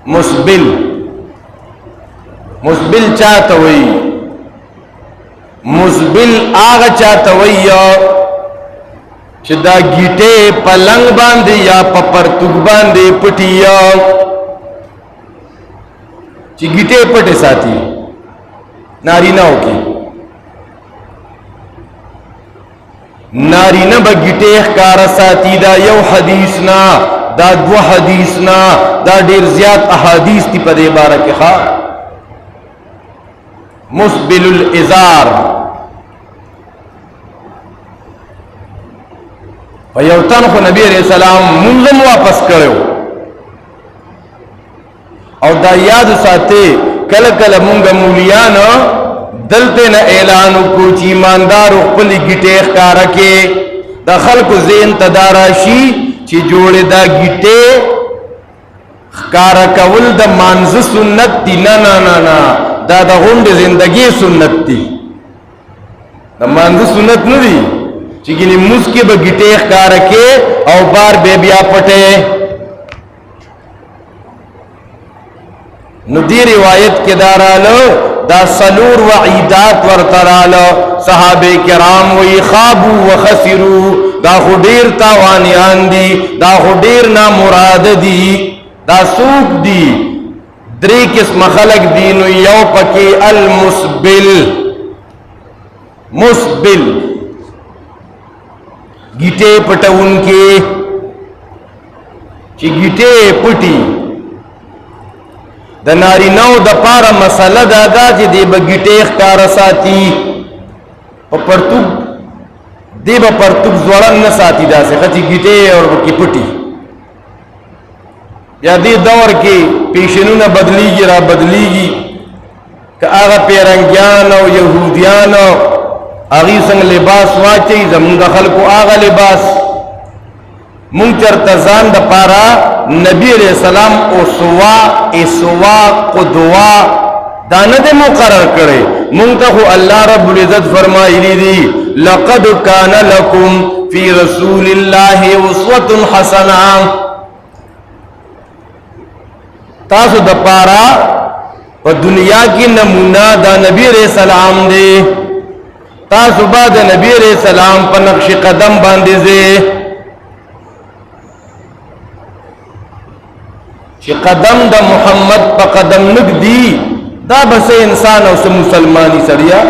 مسبل چاہتا ہوئی مسبل آغا چاہتا ہوئی چی دا گیٹے پلنگ باندے یا پرتوگ باندے پٹی چی گیٹے پٹے ساتھی ناریناو کی نارینہ با گیٹے اخکارا ساتھی دا یو حدیثنا دا دو حدیثنا دا دیر زیاد احادیث تی پا دے بارا کے خواہ مسبل الازار فیوتن خو نبی علیہ السلام منظم واپس کرو او دا یاد ساتے کل کل منگا مولیان دلتے نا اعلانو کو چی ایماندارو خپلی گیٹے اخکارا کے دا خلق زین تداراشی چی جوڑے دا گیٹے اخکارا کول دا مانز سنت تی نا نا نا نا دا دا غنڈ زندگی سنت تی دا مانز سنت ندی چیکنی مسکی با گیٹے اخکارا کے او بار بے بیا پٹے ندی روایت کے دارالو دا سلور وعیدات ورطرالو صحابہ کرام وی خوابو و خسرو دا خودیر تاوانیان دی دا خودیر نامراد دی دا سوک دی دری قسم خلق دینو یو پکی المسبل مسبل گیٹے پٹون کے چی گیٹے پٹی دا ناری نو دا پارا مسئلہ دادا چی دی با گیٹے اختار ساتی پا پرتوب دی با پرتوب زورن نساتی دا سے خچی گیٹے اور کی پٹی یا دی دور کی پیشنون بدلی گی را بدلی گی کہ آغا پیرنگیان و یہودیان و آغی سنگ لباس واچی زمون خلقو آغا لباس منچر تزان دا پارا نبی علیہ السلام اسوا قدوا داند مقرر کرے منتخو اللہ رب العزت فرمائی دی لقد کان لکم فی رسول اللہ اسوۃ حسنہ تاسو دا پارا و دنیا کی نمونہ دا نبی علیہ السلام دے تاسو با دا نبی علیہ السلام پا نقش قدم باندے زے چی قدم دا محمد پا قدم نک دی دا بس انسان او سے مسلمانی سڑیا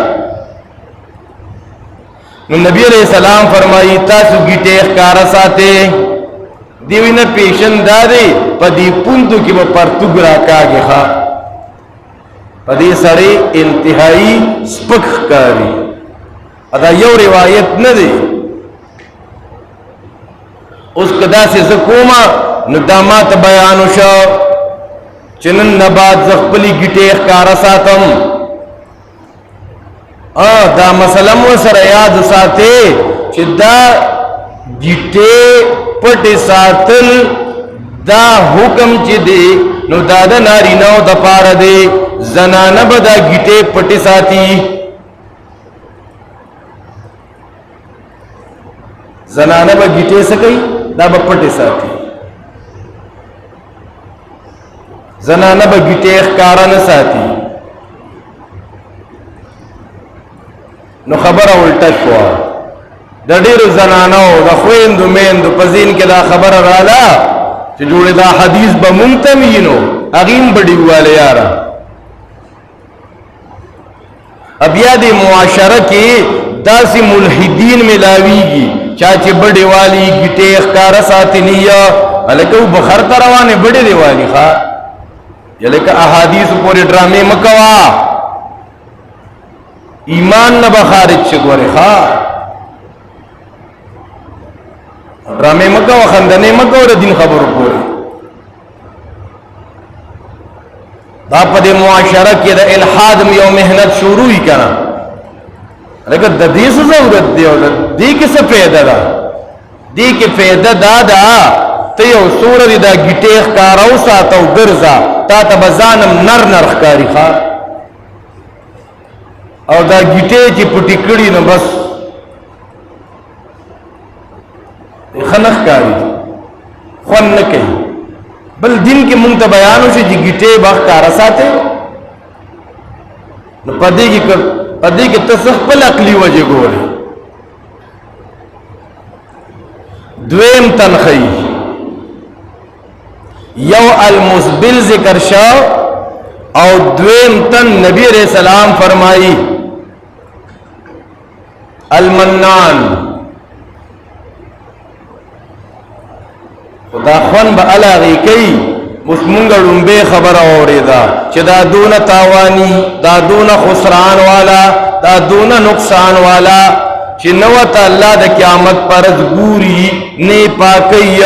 نبی علیہ السلام فرمائی تاسو گیٹے اخکارا ساتے دیوی نا پیشن دارے پا دی پوندو کی با پرتوگ راکا گے خواہ پا دی سڑے انتہائی سپک کاری ادا یو روایت ندے اس قدا سے زکوما ندامات بیانو شا چنن نبات زخپلی گیٹے اخکارا ساتم دا مسلم و سر یاد ساتے چی دا گیٹے پٹی ساتل دا حکم چی دے نو دادا ناری نو دا پارا دے زنانا با دا گیٹے پٹی ساتی زنانا با گیٹے سکی دا با پٹی ساتی زنانا با گیٹے اخکارا نساتی نو خبر الٹا شوا دا دیر زنانو دا خویندو میندو پزین کے دا خبر رالا چی جوڑے دا حدیث با منتمینو اغیم بڑی والے یارا اب یاد معاشرہ کی دا سی ملحدین ملاوی گی چاچے بڑے والی گیٹے اخکارا ساتی نیا علیکہ بخار تروانے بڑے دے والی خواہ یا لیکہ احادیث پورے ڈرامے مکوا ایمان نبا خارج شکوارے خواہ ڈرامے مکوا خندنے مکوا دین خبر پورے دا پا دے معاشرہ کی دا الحاد میں یو محنت شروع ہی کرنا لیکن دا دی سے ضرورت دے دی کسا فیدہ دا دی کی فیدہ دا دا تیو سورہ دی دا گیٹے اخکاراو ساتاو گرزا تا تا بزانم نر نر اخکاری خواہ اور دا گیٹے چی پٹی کڑی نو بس خنخ کاری خون نکی بل دین کې مونږ ته بیان وشي چې ګټې بخ کار ساته نو پدې کې ته خپل عقلي وجه ګوري. دویم تنخی یو المسبل ذکر شاو او دویم تن نبی علیہ السلام فرمائی المنان. خدا خون با علاغی کئی مسمونگا رنبے خبر اوریدا چه دا دون تاوانی دا دون خسران والا دا دون نقصان والا چه نوتا اللہ دا قیامت پرز گوری نی پاکی